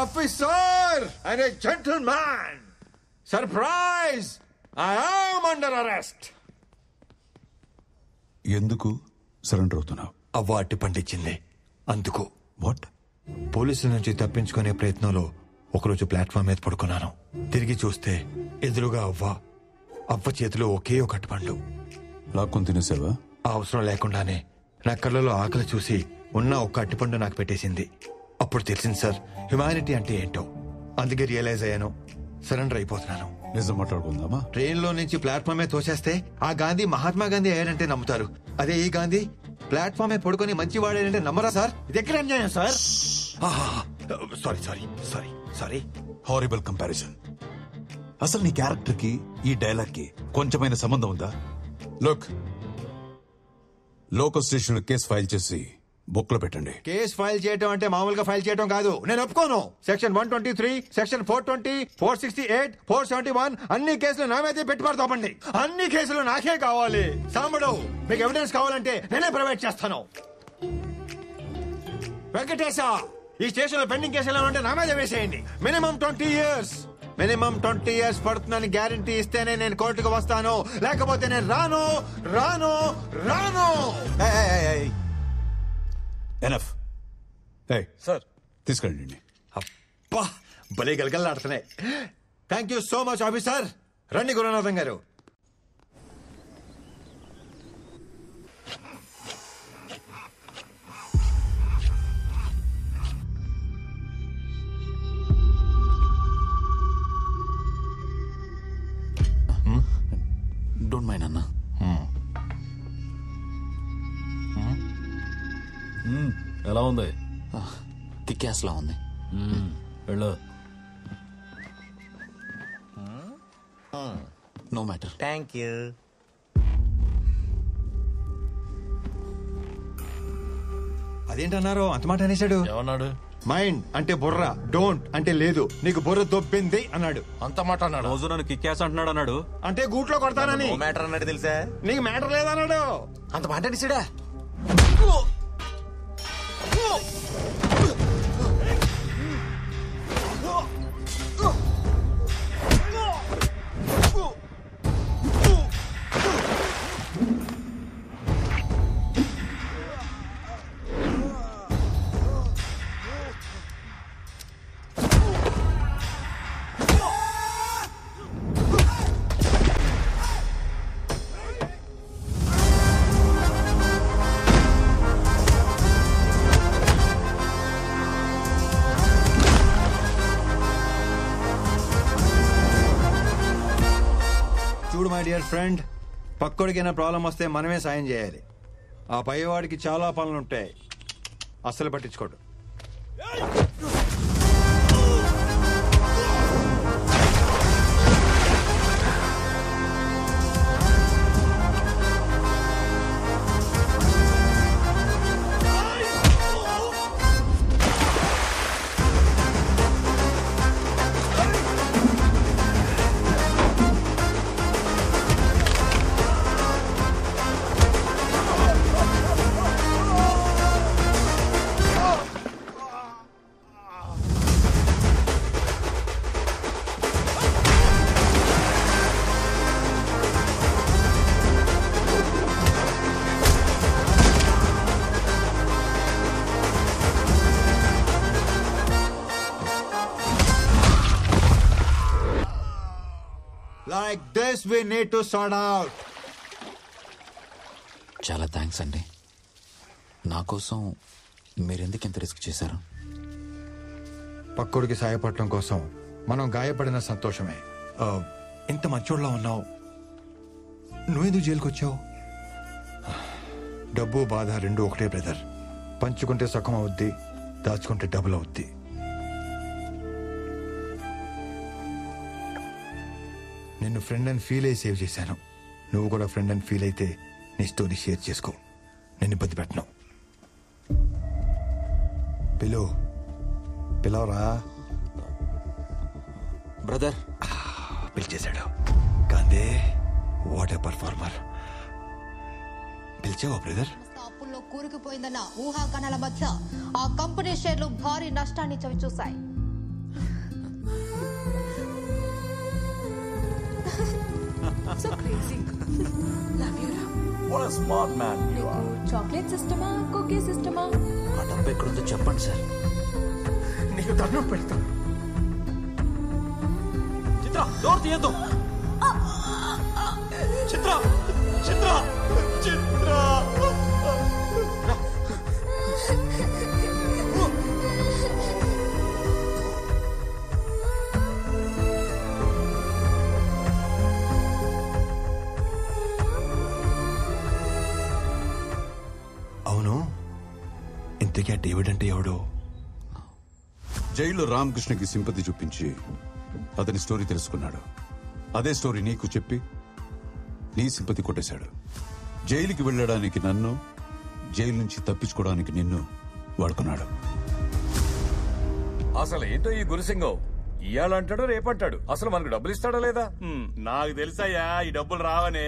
Officer and A gentleman, surprise, I am under arrest. ఎందుకు surrender అవుతున్నావు? అవ్వ అట్టి పండించింది అందుకు. వాట్? పోలీసుల నుంచి తప్పించుకునే ప్రయత్నంలో ఒకరోజు ప్లాట్ఫామ్ మీద పడుకున్నాను. తిరిగి చూస్తే ఎదురుగా అవ్వ చేతిలో ఒకే ఒక అట్టిపండు. లాక్కొని తినేసావా? ఆ అవసరం లేకుండానే నా కళ్ళలో ఆకలి చూసి ఉన్న ఒక్క అట్టిపండు నాకు పెట్టేసింది. అప్పుడు తెలిసింది సార్, హ్యుమానిటీ అంటే ఏంటో. అందుకే రియలైజ్ అయ్యాను, సరెండర్ అయిపోతున్నాను. నిజం మాట్లాడుకుందామా? ట్రైన్ లో నుంచి ప్లాట్ఫామ్ మీద తోసేస్తే ఆ గాంధీ మహాత్మా గాంధీ అయ్యాడంటే నమ్ముతారు. అదే ఈ గాంధీ ప్లాట్ఫామ్ మీద పడుకొని మంచి వాడాడంటే నమ్మరా సార్? ఇది ఎక్కడ అన్యాయం సార్? సారీ. Horrible comparison. అసలు నీ క్యారెక్టర్ కి ఈ డైలాగ్ కి కొంచెమైన సంబంధం ఉందా? లోకల్ స్టేషన్ లో కేసు ఫైల్ చేసి బుక్ లో పెట్టండి. కేసు ఫైల్ చేయడం అంటే మామూలుగా ఫైల్ చేయడం కాదు. నేను ఒప్పుకోను. సెక్షన్ 123, సెక్షన్ 420, 468, 471 అన్ని కేసులు నా మీదే పెట్టి పడతామండి. అన్ని కేసులు నాకే కావాలి. సాంబడు, మీకు ఎవిడెన్స్ కావాలంటే నేనే ప్రొవైడ్ చేస్తాను. వెంకటేశ, ఈ స్టేషన్ లో పెండింగ్ కేసులు ఉంటే నా మీద వేసేయండి. మినిమం 20 years పడుతుందని గ్యారంటీ ఇస్తేనే నేను కోర్టుకు వస్తాను, లేకపోతే నేను రాను. ఎనఫ్. సార్ తీసుకెళ్ళండి. అబ్బా, భలే గలగల్లాడుతున్నాయి. Thank you so much officer. రండి గురునాథం గారు. డోంట్ మైండ్ అన్నా. ఎలా ఉంది? కిక్యాస్ లా ఉంది. వెళ్ళు. No matter. Thank you. అదేంటన్నారు అంత మాట అనేసాడు? ఏమన్నాడు? మైండ్ అంటే బుర్ర, డోంట్ అంటే లేదు. నీకు బుర్ర దొబ్బింది అన్నాడు. అంత మాట అన్నాడు? రోజు నన్ను కిక్యాస్ అంటున్నాడు అన్నాడు. అంటే గూట్లో కొడతానని. మ్యాటర్ అన్నాడు తెలుసా? నీకు మ్యాటర్ లేదన్నాడు. అంత మాట అనేసాడా? మై డియర్ ఫ్రెండ్, పక్కోడికైనా ప్రాబ్లం వస్తే మనమే సాయం చేయాలి. ఆ పైవాడికి చాలా పనులుంటాయి, అస్సలు పట్టించుకోడు. Like this we need to sort out. చాలా థ్యాంక్స్ అండి. నా కోసం మీరెందుకు ఇంత రిస్క్ చేశారు? పక్కోడికి సాయపడటం కోసం మనం గాయపడిన సంతోషమే. ఇంత మంచోళ్ళ ఉన్నావు, నువ్వెందుకు జైలుకి వచ్చావు? డబ్బు బాధ రెండు ఒకటే బ్రదర్. పంచుకుంటే సుఖం అవుద్ది, దాచుకుంటే డబుల్ అవుద్ది. నిన్ను ఫ్రెండ్ అని ఫీల్ అయ్యి సేవ్ చేశాను. నువ్వు కూడా ఫ్రెండ్ అని ఫీల్ అయితే నీ స్టోరీ షేర్ చేసుకో. నేను ఇబ్బంది పెట్టను. పిలవరా బ్రదర్. పిలిచేశాడు. Gandhi, what a performer. పిలిచావా బ్రదర్? అప్పుల్లో కూరుకుపోయిందన్న ఊహాగానాల మధ్య ఆ కంపెనీ షేర్లు భారీ నష్టాన్ని చవిచూశాయి. So crazy. లవ్ యూ రా. What a smart man you are. Chocolate సిస్టమా కుకీస్ సిస్టమా? ఆ డబ్బు ఎక్కడుందో చెప్పండి సార్. నీకు దండం పెడతాను. చిత్ర డోర్ తీయద్దు. చిత్ర చిత్ర చిత్ర అవును, ఇంతకీ డేవిడ్ అంటే ఎవడు? జైల్లో రామకృష్ణకి సింపతి చూపించి అతని స్టోరీ తెలుసుకున్నాడు. అదే స్టోరీ నీకు చెప్పి నీ సింపతి కొట్టేశాడు. జైలుకి వెళ్ళడానికి నన్ను, జైలు నుంచి తప్పించుకోవడానికి నిన్ను వాడుకున్నాడు. అసలు ఏంటో ఈ గురుసింగం, ఇయ్యాలంటాడు రేపంటాడు. అసలు మనకు డబ్బులు ఇస్తాడా లేదా? నాకు తెలుసయ్యా ఈ డబ్బులు రావనే.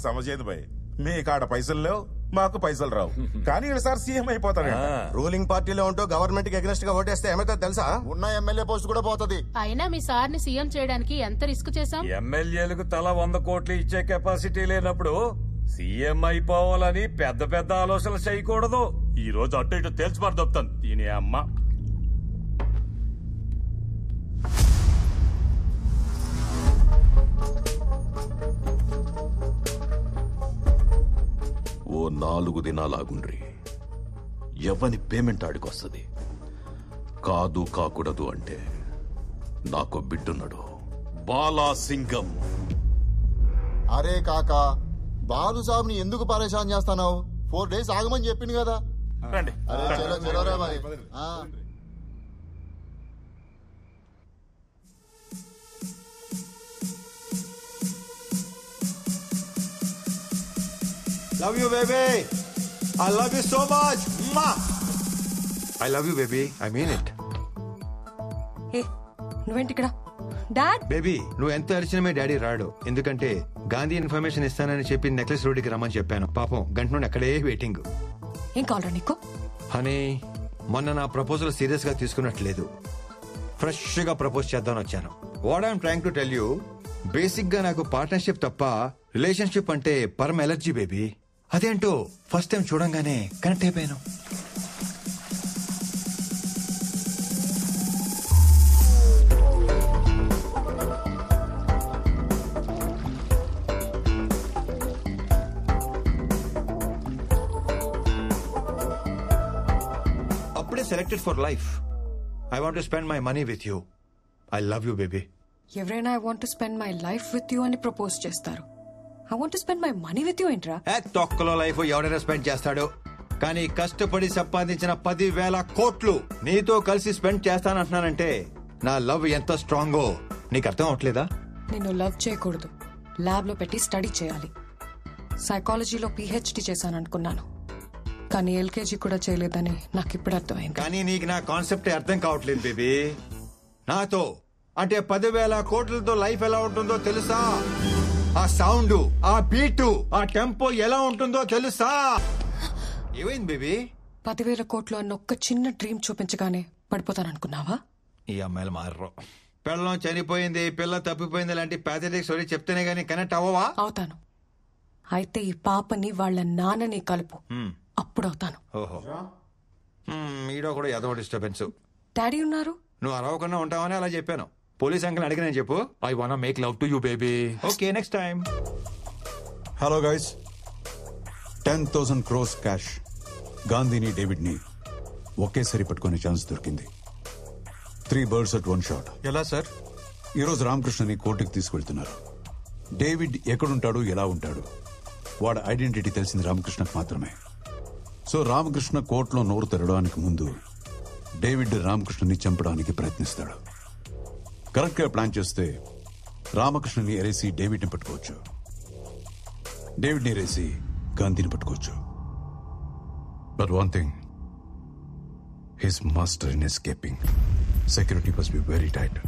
సమజేది భయ్, మీ కాడ పైసలు లేవు, మాకు పైసలు రావు. కానీ ఈసారి సీఎం అయిపోతాడు. రూలింగ్ పార్టీలో ఉంటూ గవర్నమెంట్ కి అగ్నెస్ట్ గా ఓటేస్తే ఏమైతే తెలుసా? ఉన్న ఎమ్మెల్యే పోస్ట్ కూడా పోతుంది. అయినా మీ సార్ ని సీఎం చేయడానికి ఎంత రిస్క్ చేశాం. ఎమ్మెల్యేలకు తల 100 కోట్లు ఇచ్చే కెపాసిటీ లేనప్పుడు సీఎం అయిపోవాలని పెద్ద పెద్ద ఆలోచనలు చేయకూడదు. ఈ రోజు అటు ఇటు తేల్చిపారు దొప్తాను దీని అమ్మ. ఓ 4 దినాలాగుండ్రి. ఎవని పేమెంట్ ఆడికొస్తుంది. కాదు కాకూడదు అంటే నాకు బిడ్డున్నాడు, బాలాసింగం. అరే కాకా, బాలు సాబ్ ని ఎందుకు పరేషాన్ చేస్తున్నావు? 4 days ఆగమని చెప్పింది కదా. రండి. అరే చలో చలో రా మరి. Love you, baby. I love you so much. Ma. I love you, baby. I mean it. నువ్వేంటి ఇక్కడ? డాడ్ బేబీ, నువ్వు ఎంత అరిచినా మీ డాడీ రాడు. ఎందుకంటే గాంధీ ఇన్ఫర్మేషన్ ఇస్తానని చెప్పి నెక్లెస్ రోడ్డుకి రమ్మని చెప్పాను. పాపం గంట నుండి అక్కడే వెయిటింగ్. ఏం కావాలరా నీకు? హనీ, మొన్న నా ప్రపోజల్ సీరియస్ గా తీసుకున్నట్లేదు. ఫ్రెష్ గా ప్రపోజ్ చేద్దామని వచ్చాను. What I'm trying to tell you, basic గా నాకు పార్ట్నర్షిప్ తప్ప రిలేషన్షిప్ అంటే పరమ ఎలర్జీ బేబీ. అదేంటో ఫస్ట్ టైం చూడంగానే కనెక్ట్ అయిపోయాను. అప్పుడే selected for life. I want to spend my money with you. I love you baby. ఎవరైనా I want to spend my life with you అని ప్రపోజ్ చేస్తారు. I want to spend my money with you ఏంట్రా? తొక్కలో life ఎవడైనా spend చేస్తాడు, కానీ కష్టపడి సంపాదించిన 10,000 కోట్లు నీతో కలిసి స్పెండ్ చేస్తానంటున్నానంటే నా లవ్ ఎంత స్ట్రాంగో నీకు అర్థం అవట్లేదా? నిన్ను లవ్ చేయకూడదు, ల్యాబ్ లో పెట్టి స్టడీ చేయాలి. సైకాలజీలో PhD చేశాననుకున్నాను, కానీ LKG కూడా చేయలేదని నాకు ఇప్పుడు అర్థమైంది. కానీ నీకు నా కాన్సెప్ట్ అర్థం కావట్లేదు బేబీ. నాతో అంటే 10,000 కోట్లతో లైఫ్ ఎలా ఉంటుందో తెలుసా? ఆ సౌండ్, ఆ బీటు, ఆ టెంపో ఎలా ఉంటుందో తెలుసా? ఏమైంది బేబీ? 10,000 కోట్లు అన్న ఒక్క చిన్న డ్రీమ్ చూపించగానే పడిపోతాననుకున్నావా? ఈ అమ్మాయిలు మారరు. పిల్లం చనిపోయింది, పిల్ల తప్పిపోయింది లాంటి ప్యాథటిక్ స్టోరీ చెప్తేనే గానీ కనెక్ట్ అవ్వవా? అవుతాను. అయితే ఈ పాపని వాళ్ళ నాన్నని కలుపు, అప్పుడు అవుతాను. ఓహో, ఈడో కూడా ఏదో డిస్టర్బెన్స్. డాడీ ఉన్నారు, నువ్వు అరవకుండా ఉంటావని అలా చెప్పాను. పోలీస్ అంకుల్ అడిగిన చెప్పు, I want make love to you baby. Okay, next time. Hello guys, 10,000 crores cash గాంధీని డేవిడ్ ని ఒకేసారి పట్టుకునే ఛాన్స్ దొరికింది. 3 birds at 1 shot. ఎలా సార్? ఈరోజు రామకృష్ణని కోర్టుకి తీసుకెళ్తున్నారు. డేవిడ్ ఎక్కడుంటాడు, ఎలా ఉంటాడు, వాడి ఐడెంటిటీ తెలిసింది రామకృష్ణకు మాత్రమే. సో రామకృష్ణ కోర్టులో నోరు తెరవడానికి ముందు డేవిడ్ రామకృష్ణని చంపడానికి ప్రయత్నిస్తాడు. కరెక్ట్ గా ప్లాన్ చేస్తే రామకృష్ణని ఎరేసి డేవిడ్ ని పట్టుకోవచ్చు, డేవిడ్ ని ఎరేసి గాంధీని పట్టుకోవచ్చు. But one thing, his master in escaping. Security must be very tight.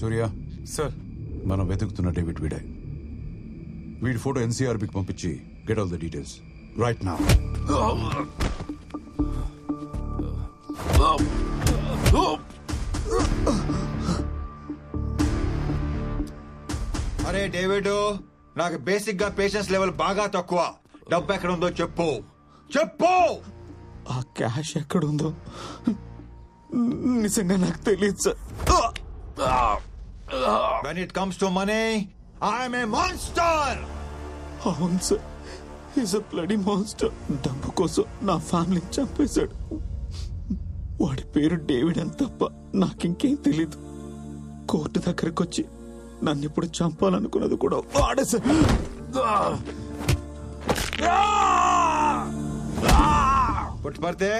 Surya, sir మనం వెతుకుతున్న డేవిడ్ వీడే. వీడి ఫోటో ఎన్సీఆర్బికి పంపించి get all the details right now. అరే డేవిడ్, నాకు బేసిక్ గా పేషెన్స్ లెవెల్ బాగా తక్కువ. డబ్బు ఎక్కడ ఉందో చెప్పు చెప్పు. ఆ క్యాష్ ఎక్కడుందో నిజంగా నాకు తెలియదు sir. When it comes to money, I am a monster. అవును sir, is a bloody monster. డబ్బు కోసం నా ఫ్యామిలీని చంపేశాడు. వాడి పేరు డేవిడ్ అని తప్ప నాకింకేం తెలీదు. కోర్టు దగ్గరకు వచ్చి నన్ను ఇప్పుడు చంపాలనుకున్నది కూడా వాడే సార్. పుట్టుపడితే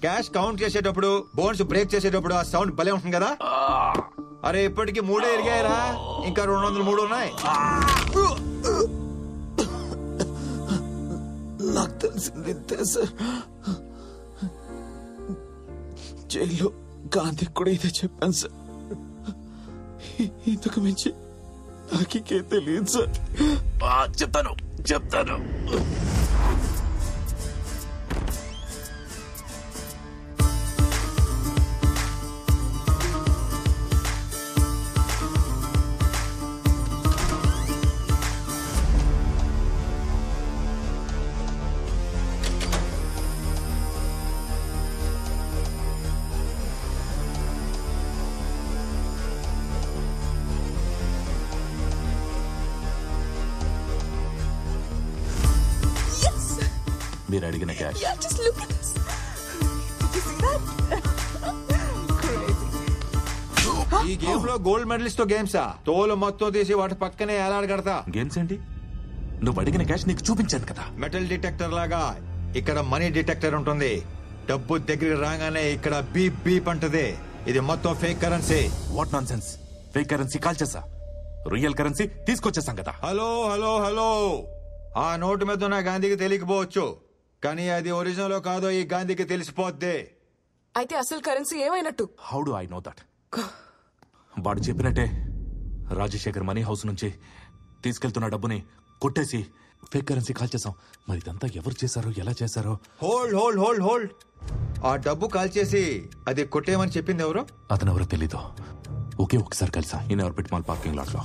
క్యాష్ కౌంట్ చేసేటప్పుడు, బోన్స్ బ్రేక్ చేసేటప్పుడు ఆ సౌండ్ భలే ఉంటుంది కదా. అరే ఇప్పటికి 3 ఎరిగాయరా, ఇంకా 203 ఉన్నాయి. నాకు తెలిసింది ఇంతే సార్. జైల్లో గాంధీ కూడా ఇదే చెప్పాను సార్. ఇంతకు మించి నాకే తెలియదు సార్. చెప్తాను. మీరు అడిగిన క్యాష్. ఈ గేమ్ లో గోల్డ్ మెడలిస్ట్ తో గేమ్సా? తోలు మొత్తం తీసి వాటి పక్కనే ఎలాడగడతా. గేమ్స్ ఏంటి? నువ్వు అడిగిన క్యాష్ నీకు చూపించాను కదా. మెటల్ డిటెక్టర్ లాగా ఇక్కడ మనీ డిటెక్టర్ ఉంటుంది. డబ్బు దగ్గరికి రాగానే ఇక్కడ బీప్ బీప్ అంటది. ఇది మొత్తం fake currency. What non sense. Fake currency call చేసా, రియల్ కరెన్సీ తీసుకొచ్చేసాం కదా. హలో హలో హలో, ఆ నోటు మీద ఉన్న గాంధీకి తెలియకపోవచ్చు, కానీ అది ఒరిజినల్ కాదో ఈ గాంధీకి తెలిసిపోద్ది. అయితే అసలు కరెన్సీ ఏమైనట్టు? How do I know that? వాడు చెప్పినట్టే రాజశేఖర్ మనీ హౌస్ నుంచి తీసుకెళ్తున్న డబ్బుని కొట్టేసి ఫేక్ కరెన్సీ కాల్ చేసాం. మరి ఇదంతా ఎవరు చేశారో, ఎలా చేశారో? Hold hold hold hold. ఆ డబ్బు కాల్ చేసి అది కొట్టేయమని చెప్పింది ఎవరు? అతను ఎవరో తెలీదు. ఒకే ఒకసారి కలిసా in Orbit Mall parking lot లో.